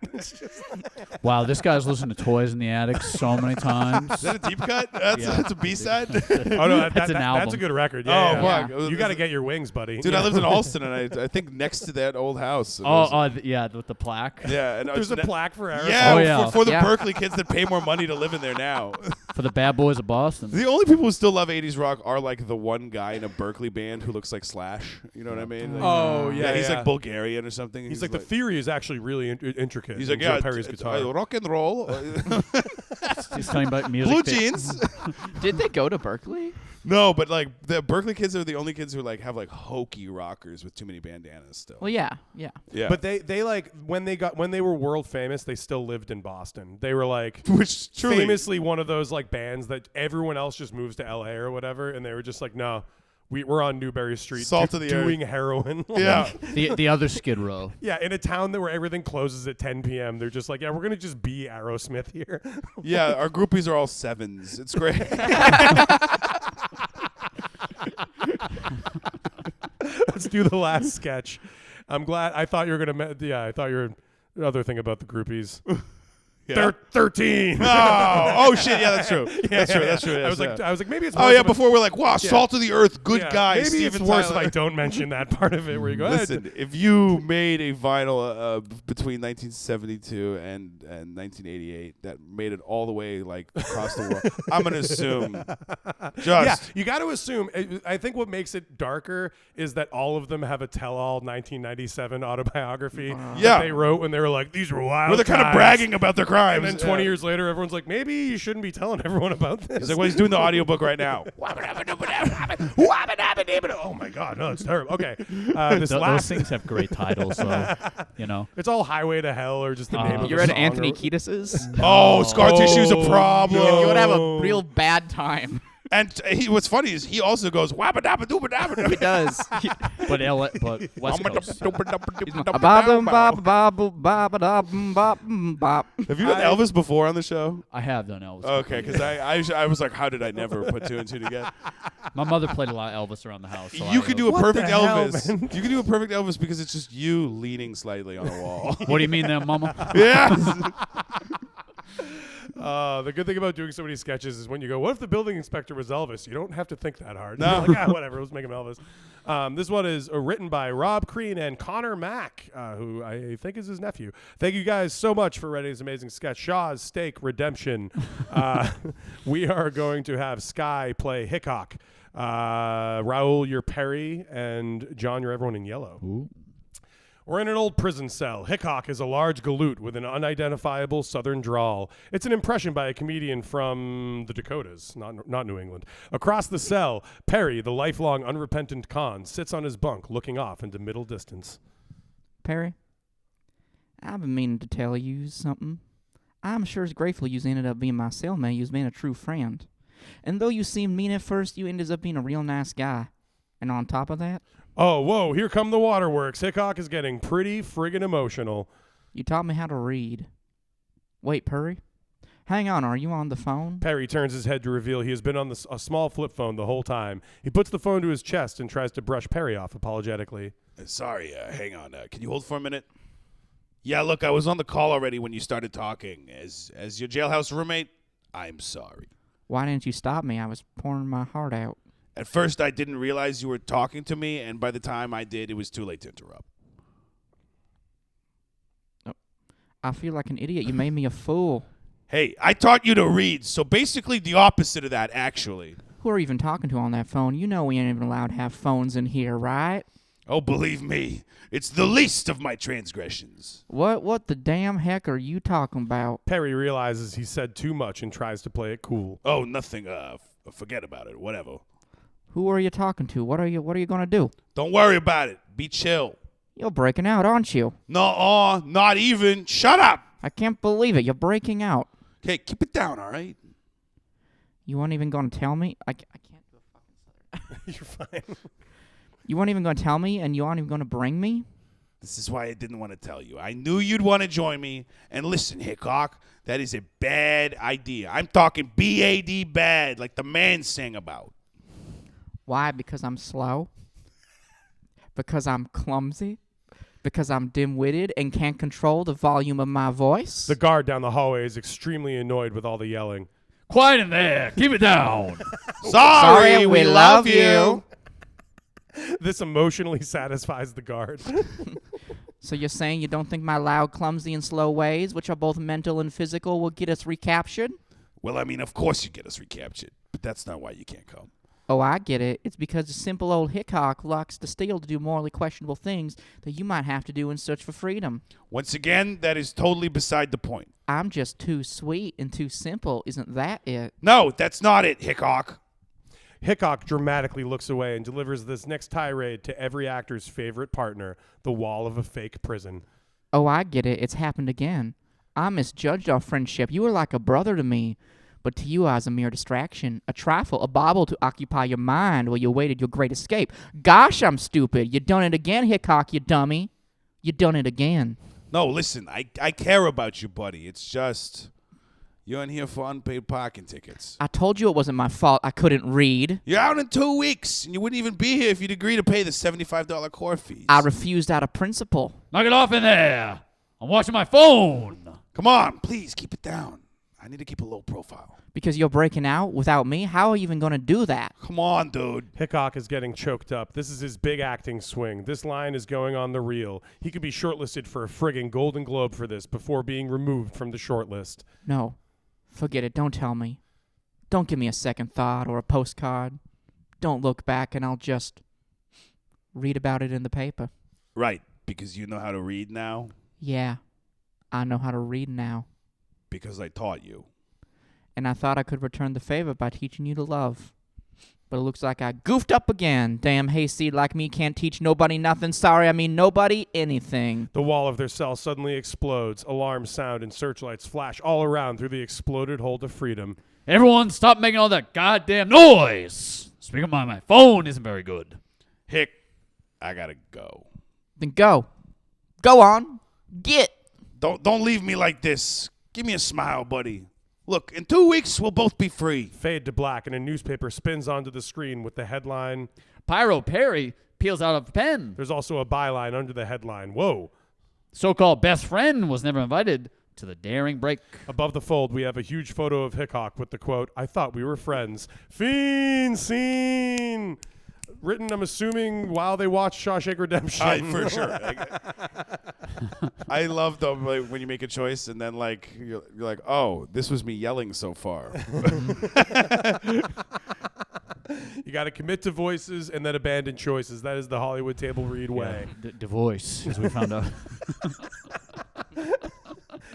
Wow, this guy's listened to Toys in the Attic so many times. Is that a deep cut? That's a B-side? Oh, no, That's an album. That's a good record. Oh, Yeah. fuck. You got to get your wings, buddy. Dude, I lived in Allston, and I think next to that old house. Yeah, with the plaque. Yeah. And There's a plaque for Aerosmith. Yeah, Oh, yeah. for the Yeah. Berkeley kids that pay more money to live in there now. For the bad boys of Boston. The only people who still love 80s rock are like the one guy in a Berkeley band who looks like Slash. You know what I mean? Like, Oh, yeah. he's like Bulgarian or something. He's like, the theory is actually really intricate. He's in like, Joe yeah, Perry's it's guitar. rock and roll. He's talking about music. Blue jeans. Did they go to Berkeley? No, but like the Berkeley kids are the only kids who like have like hokey rockers with too many bandanas still. Well, yeah. Yeah. But they like when they were world famous, they still lived in Boston. They were like which truly famously one of those like bands that everyone else just moves to LA or whatever, and they were just like, no, we're on Newberry Street, Salt of the earth. doing heroin. Yeah. The other Skid Row. Yeah, in a town where everything closes at 10 p.m., they're just like, yeah, we're gonna just be Aerosmith here. Yeah, our groupies are all sevens. It's great. Let's do the last sketch. I'm glad. I thought you were gonna. I thought you were other thing about the groupies. Yeah. 13. Oh shit! Yeah, that's true. That's true. That's true. I was yes, like, maybe it's. oh worse yeah. if Before we're like, wow, salt of the earth, good guy. Maybe Steven it's worse if Tyler. I don't mention that part of it where you go. Listen, if you made a vinyl between 1972 and 1988 that made it all the way like across the world, I'm gonna assume. Yeah, you got to assume. I think what makes it darker is that all of them have a tell-all 1997 autobiography that they wrote when they were like, these were wild. Where they're kind of times. bragging about their crimes. And then 20 years later, everyone's like, maybe you shouldn't be telling everyone about this. He's like, well, he's doing the audiobook right now. Oh my God, no, it's terrible. Okay, this Those last things have great titles, so it's all Highway to Hell or just the name of You're the at song Anthony or- Kiedis's. Oh, scar tissue's a problem. You would have a real bad time. And what's funny is he also goes wabba dabba dooba dabba. He does. but West Coast. Have you done Elvis before on the show? I have done Elvis. Okay, because I was like, how did I never put two and two together? My mother played a lot of Elvis around the house. So You could do a What perfect the hell, Elvis. man? You could do a perfect Elvis because it's just you leaning slightly on a wall. What do you mean there, Mama? Yeah. The good thing about doing so many sketches is when you go, what if the building inspector was Elvis? You don't have to think that hard. No. You're like, whatever, let's make him Elvis. This one is written by Rob Crean and Connor Mack, who I think is his nephew. Thank you guys so much for writing this amazing sketch. Shaw's Steak Redemption. We are going to have Sky play Hickok. Raoul, you're Perry, and John, you're everyone in yellow. Ooh. We're in an old prison cell. Hickok is a large galoot with an unidentifiable southern drawl. It's an impression by a comedian from the Dakotas, not New England. Across the cell, Perry, the lifelong unrepentant con, sits on his bunk looking off into middle distance. Perry, I've been meaning to tell you something. I'm sure as grateful you ended up being my cellmate. You've been a true friend. And though you seemed mean at first, you ended up being a real nice guy. And on top of that, Oh, whoa, here come the waterworks. Hickok is getting pretty friggin' emotional. you taught me how to read. Wait, Perry, Hang on, are you on the phone? Perry turns his head to reveal he has been on a small flip phone the whole time. He puts the phone to his chest and tries to brush Perry off apologetically. Sorry, hang on. Can you hold for a minute? Yeah, look, I was on the call already when you started talking. As your jailhouse roommate, I'm sorry. Why didn't you stop me? I was pouring my heart out. At first, I didn't realize you were talking to me, and by the time I did, it was too late to interrupt. I feel like an idiot. You made me a fool. Hey, I taught you to read, so basically the opposite of that, actually. Who are you even talking to on that phone? You know we ain't even allowed to have phones in here, right? Oh, believe me, it's the least of my transgressions. What the damn heck are you talking about? Perry realizes he said too much and tries to play it cool. Oh, nothing. Forget about it. Whatever. Who are you talking to? What are you gonna do? Don't worry about it. Be chill. You're breaking out, aren't you? No, not even. Shut up. I can't believe it. You're breaking out. Okay, keep it down, all right? You weren't even gonna tell me? I can't do a fucking You're fine. You weren't even gonna tell me, and you aren't even gonna bring me? This is why I didn't want to tell you. I knew you'd want to join me. And listen, Hickok, that is a bad idea. I'm talking B-A-D bad, like the man sang about. Why? Because I'm slow? Because I'm clumsy? Because I'm dim-witted and can't control the volume of my voice? The guard down the hallway is extremely annoyed with all the yelling. Quiet in there. Keep it down. Sorry, we love you. This emotionally satisfies the guard. So you're saying you don't think my loud, clumsy, and slow ways, which are both mental and physical, will get us recaptured? Well, I mean, of course you get us recaptured, but that's not why you can't come. Oh, I get it. It's because the simple old Hickok likes to steal to do morally questionable things that you might have to do in search for freedom. Once again, that is totally beside the point. I'm just too sweet and too simple. Isn't that it? No, that's not it, Hickok. Hickok dramatically looks away and delivers this next tirade to every actor's favorite partner, the wall of a fake prison. Oh, I get it. It's happened again. I misjudged our friendship. You were like a brother to me. But to you, I was a mere distraction, a trifle, a bauble to occupy your mind while you awaited your great escape. Gosh, I'm stupid. You done it again, Hickok, you dummy. You done it again. No, listen, I care about you, buddy. It's just, you're in here for unpaid parking tickets. I told you it wasn't my fault I couldn't read. You're out in 2 weeks, and you wouldn't even be here if you'd agree to pay the $75 court fees. I refused out of principle. Knock it off in there. I'm watching my phone. Come on, please, keep it down. I need to keep a low profile. Because you're breaking out without me? How are you even going to do that? Come on, dude. Hickok is getting choked up. This is his big acting swing. This line is going on the reel. He could be shortlisted for a friggin' Golden Globe for this before being removed from the shortlist. No. Forget it. Don't tell me. Don't give me a second thought or a postcard. Don't look back and I'll just read about it in the paper. Right, because you know how to read now? Yeah. I know how to read now. Because I taught you. And I thought I could return the favor by teaching you to love. But it looks like I goofed up again. Damn hayseed like me can't teach nobody nothing. Sorry, I mean nobody anything. The wall of their cell suddenly explodes. Alarms sound and searchlights flash all around through the exploded hole to freedom. Everyone stop making all that goddamn noise. Speaking of my phone isn't very good. Hick, I gotta go. Then go. Go on. Get. Don't leave me like this. Give me a smile, buddy. Look, in 2 weeks, we'll both be free. Fade to black, and a newspaper spins onto the screen with the headline, Pyro Perry peels out of a pen. There's also a byline under the headline. Whoa. So-called best friend was never invited to the daring break. Above the fold, we have a huge photo of Hickok with the quote, I thought we were friends. Fiend scene. Written, I'm assuming, while they watch Shawshank Redemption. For sure. I love though when you make a choice and then like you're like, oh, this was me yelling so far. You got to commit to voices and then abandon choices. That is the Hollywood table read way. Divorce, as we found out.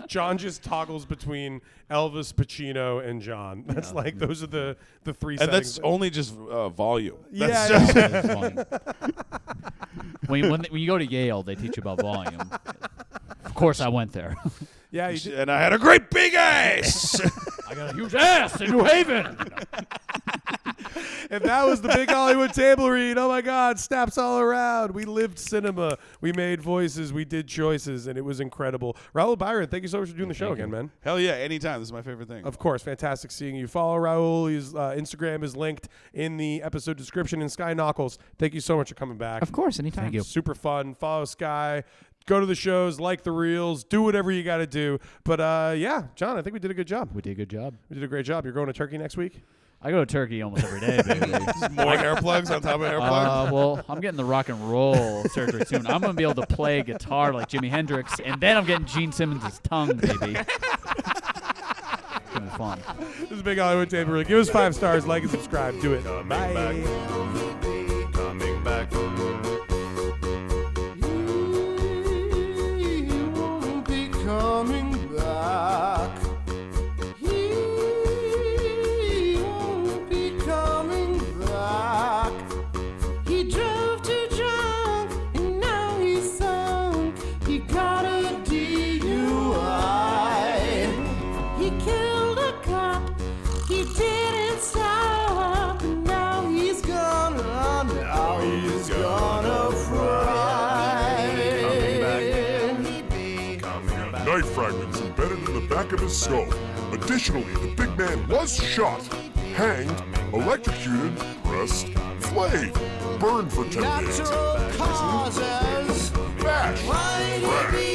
John just toggles between Elvis, Pacino, and John. That's like those are the three And settings. that's only just volume. Yeah, That's yeah. just when you go to Yale, they teach you about volume. Of course, I went there. Yeah, you did. and I had a great big ass. I got a huge ass in New Haven. If that was the big Hollywood table read, oh my God, snaps all around. We lived cinema. We made voices. We did choices, and it was incredible. Raoul Byron, thank you so much for doing the show again, man. Hell yeah, anytime. This is my favorite thing. Of course, fantastic seeing you. Follow Raoul. His Instagram is linked in the episode description. And Sky Knuckles, thank you so much for coming back. Of course, anytime. Thank you. Super fun. Follow Sky. Go to the shows, like the reels, do whatever you got to do. But yeah, John, I think we did a good job. We did a good job. We did a great job. You're going to Turkey next week? I go to Turkey almost every day, baby. More hair plugs on top of hair plugs. Well, I'm getting the rock and roll surgery soon. I'm going to be able to play guitar like Jimi Hendrix, and then I'm getting Gene Simmons' tongue, baby. It's going to be fun. This is Big Hollywood Table Read. Give us 5 stars, like and subscribe. Do it. Coming Bye. back. Coming back. He won't be coming back. He won't be coming back. He drove too drunk and now he's sunk. He got a DUI. He killed a cop. He didn't stop. And now he's gonna fry. Knife fragments embedded in the back of his skull. Additionally, the big man was shot, hanged, electrocuted, pressed, flayed, burned for 10 days. Natural causes. Bash. Why he be